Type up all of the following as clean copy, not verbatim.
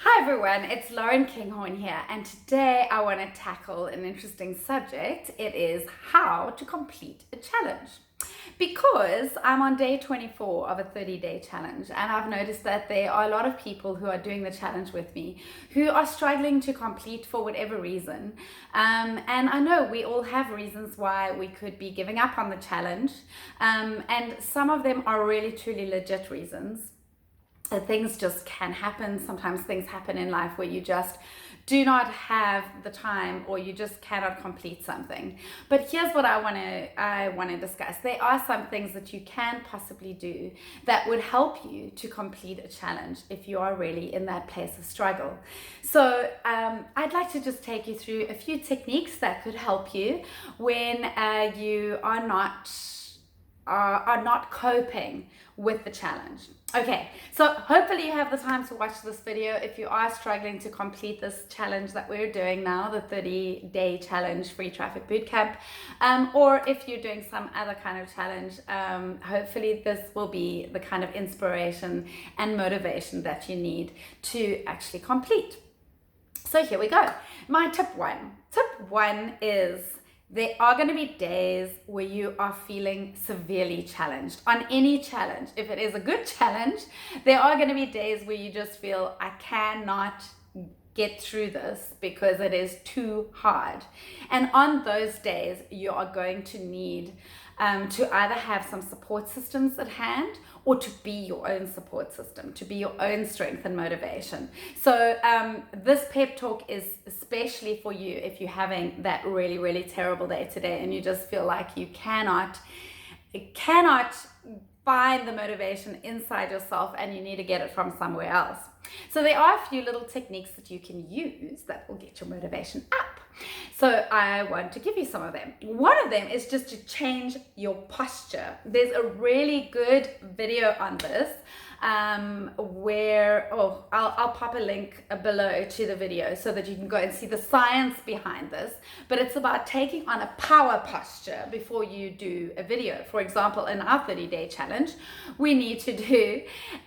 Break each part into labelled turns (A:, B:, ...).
A: Hi everyone, it's Lauren Kinghorn here, and today I want to tackle an interesting subject. It is how to complete a challenge. Because I'm on day 24 of a 30-day challenge, and I've noticed that there are a lot of people who are doing the challenge with me who are struggling to complete for whatever reason. And I know we all have reasons why we could be giving up on the challenge, and some of them are really truly legit reasons. Things just can happen. Sometimes things happen in life where you just do not have the time, or you just cannot complete something. But here's what I want to discuss. There are some things that you can possibly do that would help you to complete a challenge if you are really in that place of struggle. So I'd like to just take you through a few techniques that could help you when you are not coping with the challenge. Okay, so hopefully you have the time to watch this video if you are struggling to complete this challenge that we're doing now, the 30-day challenge free Traffic Bootcamp, or if you're doing some other kind of challenge. Hopefully this will be the kind of inspiration and motivation that you need to actually complete. So here we go. My tip one is, there are going to be days where you are feeling severely challenged. On any challenge, if it is a good challenge, there are going to be days where you just feel, I cannot get through this because it is too hard. And on those days, you are going to need to either have some support systems at hand, or to be your own support system, to be your own strength and motivation. So this pep talk is especially for you if you're having that really, really terrible day today and you just feel like you cannot find the motivation inside yourself and you need to get it from somewhere else. So there are a few little techniques that you can use that will get your motivation up. So I want to give you some of them. One of them is just to change your posture. There's a really good video on this where I'll pop a link below to the video so that you can go and see the science behind this. But it's about taking on a power posture before you do a video. For example, in our 30-day challenge, we need to do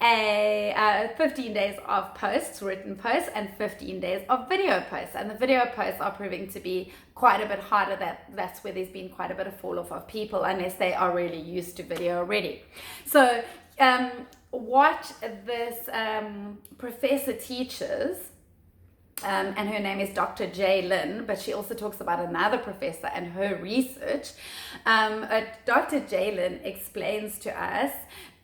A: a 15 days of posts, written posts, and 15 days of video posts. And the video posts are proving to be quite a bit harder. That's where there's been quite a bit of fall off of people, unless they are really used to video already. So what this professor teaches, and her name is Dr. J. Lynn, but she also talks about another professor and her research. Dr. J. Lynn explains to us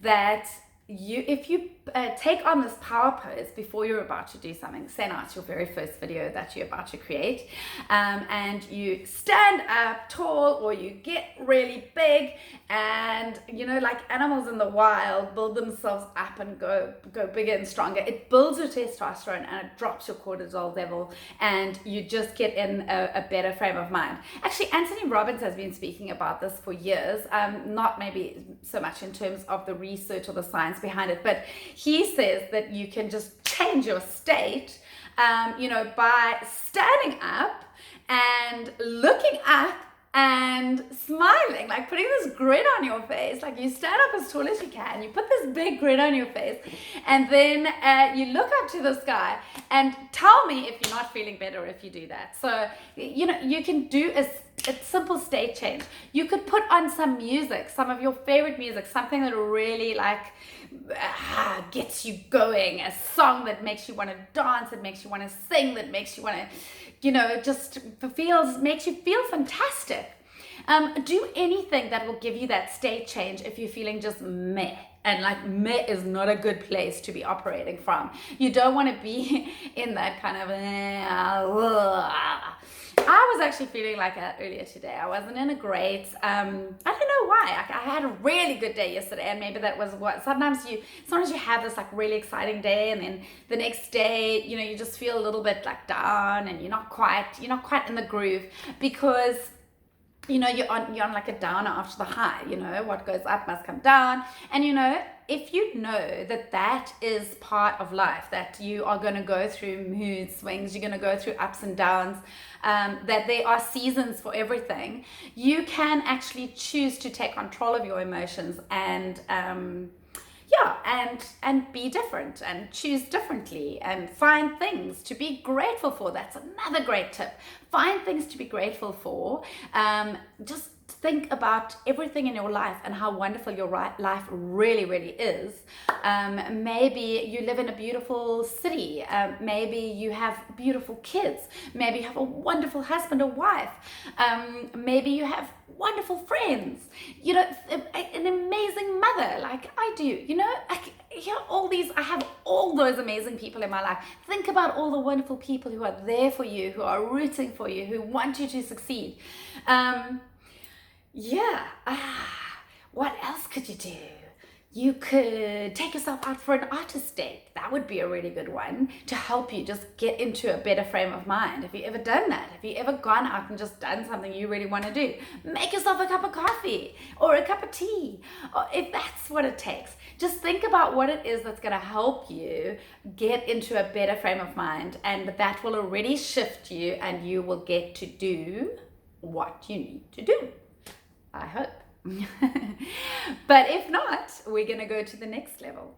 A: that if you take on this power pose before you're about to do something, say now it's your very first video that you're about to create, and you stand up tall, or you get really big, and like animals in the wild build themselves up and go bigger and stronger. It builds your testosterone and it drops your cortisol level, and you just get in a better frame of mind. Actually, Anthony Robbins has been speaking about this for years, not maybe so much in terms of the research or the science behind it, but he says that you can just change your state, by standing up and looking up and smiling, like putting this grin on your face. Like, you stand up as tall as you can, you put this big grin on your face, and then you look up to the sky, and tell me if you're not feeling better if you do that. So you can do a simple state change. You could put on some music, some of your favorite music, something that really gets you going, a song that makes you want to dance, that makes you want to sing, that makes you want to makes you feel fantastic. Do anything that will give you that state change if you're feeling just meh. And meh is not a good place to be operating from. You don't want to be in that kind of I was actually feeling like that earlier today. I wasn't in a great, I don't know why. I had a really good day yesterday, and maybe that was what, sometimes you have this really exciting day, and then the next day, you just feel a little bit down, and you're not quite in the groove, because you're on a downer after the high. What goes up must come down. And if you know that is part of life, that you are going to go through mood swings, you're going to go through ups and downs, that there are seasons for everything, you can actually choose to take control of your emotions and yeah, and be different and choose differently and find things to be grateful for. That's another great tip. Find things to be grateful for. Just think about everything in your life and how wonderful your life really, really is. Maybe you live in a beautiful city. Maybe you have beautiful kids. Maybe you have a wonderful husband or wife. Maybe you have wonderful friends. You know, an amazing mother like I do. You know, I have all those amazing people in my life. Think about all the wonderful people who are there for you, who are rooting for you, who want you to succeed. What else could you do? You could take yourself out for an artist date. That would be a really good one to help you just get into a better frame of mind. Have you ever done that? Have you ever gone out and just done something you really want to do? Make yourself a cup of coffee or a cup of tea, or if that's what it takes. Just think about what it is that's going to help you get into a better frame of mind, and that will already shift you and you will get to do what you need to do. I hope. But if not, we're going to go to the next level.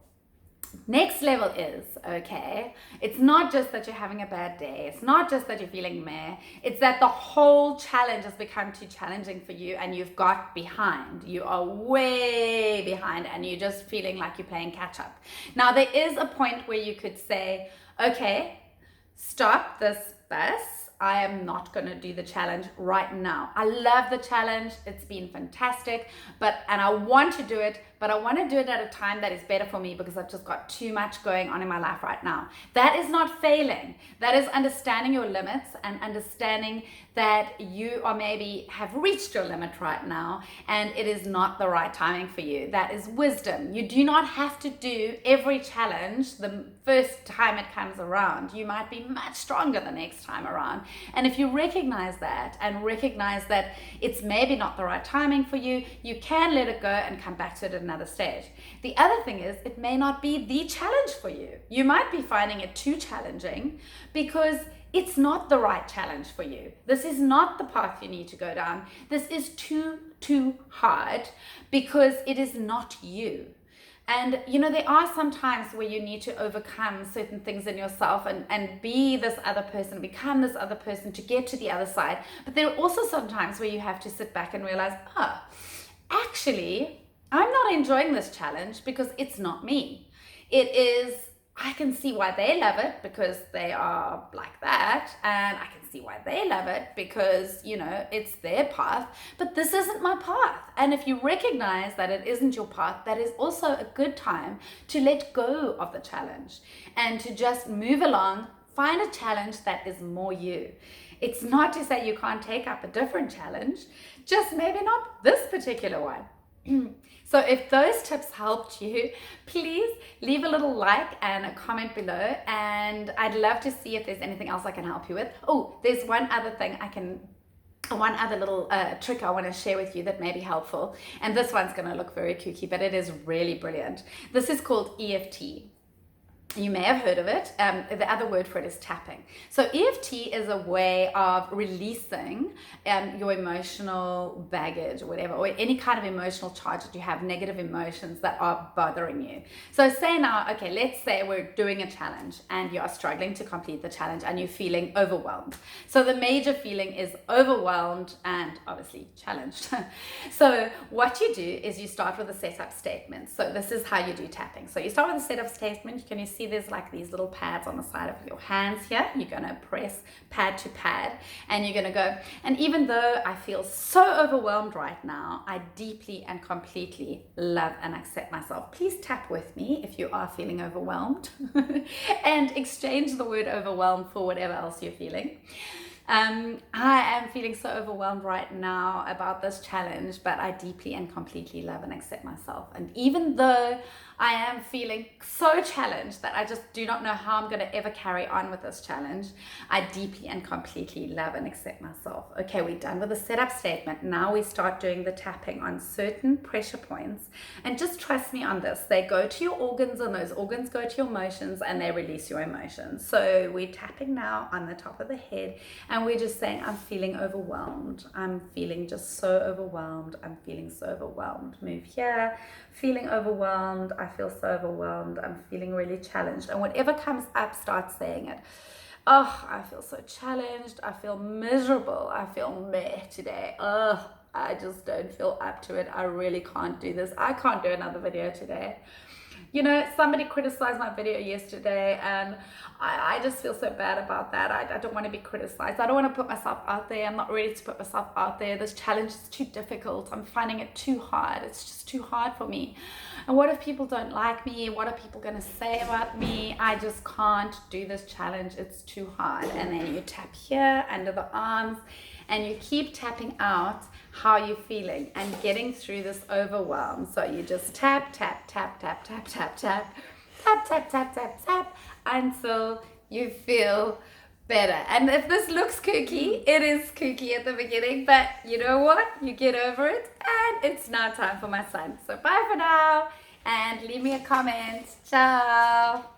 A: Next level is, okay, it's not just that you're having a bad day. It's not just that you're feeling meh. It's that the whole challenge has become too challenging for you and you've got behind. You are way behind and you're just feeling like you're playing catch up. Now, there is a point where you could say, okay, stop this bus. I am not going to do the challenge right now. I love the challenge. It's been fantastic, and I want to do it, but I want to do it at a time that is better for me because I've just got too much going on in my life right now. That is not failing. That is understanding your limits and understanding that you are maybe have reached your limit right now and it is not the right timing for you. That is wisdom. You do not have to do every challenge the first time it comes around. You might be much stronger the next time around. And if you recognize that and recognize that it's maybe not the right timing for you, you can let it go and come back to it at another stage. The other thing is, it may not be the challenge for you. You might be finding it too challenging because it's not the right challenge for you. This is not the path you need to go down. This is too hard because it is not you. And you know, there are some times where you need to overcome certain things in yourself and be this other person, become this other person to get to the other side. But there are also some times where you have to sit back and realize, actually, I'm not enjoying this challenge because it's not me. It is, I can see why they love it because they are like that, and I can see why they love it because, you know, it's their path, but this isn't my path. And if you recognize that it isn't your path, that is also a good time to let go of the challenge and to just move along, find a challenge that is more you. It's not to say you can't take up a different challenge, just maybe not this particular one. So if those tips helped you, please leave a little like and a comment below, and I'd love to see if there's anything else I can help you with. Oh, there's one other thing one other little trick I want to share with you that may be helpful, and this one's going to look very kooky, but it is really brilliant. This is called EFT. You may have heard of it. The other word for it is tapping. So EFT is a way of releasing your emotional baggage or whatever, or any kind of emotional charge that you have, negative emotions that are bothering you. So say now, okay, let's say we're doing a challenge and you are struggling to complete the challenge and you're feeling overwhelmed. So the major feeling is overwhelmed and obviously challenged. So what you do is you start with a setup statement. So this is how you do tapping. So you start with a setup statement. Can you see there's like these little pads on the side of your hands here? You're going to press pad to pad and you're going to go, and even though I feel so overwhelmed right now, I deeply and completely love and accept myself. Please tap with me if you are feeling overwhelmed and exchange the word overwhelmed for whatever else you're feeling. I am feeling so overwhelmed right now about this challenge, but I deeply and completely love and accept myself. And even though I am feeling so challenged that I just do not know how I'm going to ever carry on with this challenge, I deeply and completely love and accept myself. Okay, we're done with the setup statement. Now we start doing the tapping on certain pressure points. And just trust me on this. They go to your organs, and those organs go to your emotions, and they release your emotions. So we're tapping now on the top of the head, and we're just saying, I'm feeling overwhelmed. I'm feeling just so overwhelmed. I'm feeling so overwhelmed. Move here. Feeling overwhelmed. I feel so overwhelmed. I'm feeling really challenged. And whatever comes up, start saying it. Oh, I feel so challenged. I feel miserable. I feel meh today. Oh, I just don't feel up to it. I really can't do this. I can't do another video today. You know, somebody criticized my video yesterday, and I just feel so bad about that. I don't want to be criticized. I don't want to put myself out there. I'm not ready to put myself out there. This challenge is too difficult. I'm finding it too hard. It's just too hard for me. And what if people don't like me? What are people going to say about me? I just can't do this challenge. It's too hard. And then you tap here under the arms, and you keep tapping out how you're feeling and getting through this overwhelm. So you just tap, tap, tap, tap, tap, tap, tap, tap, tap, tap, tap, tap, until you feel better. And if this looks kooky, it is kooky at the beginning, but you know what? You get over it, and it's now time for my son. So bye for now, and leave me a comment. Ciao.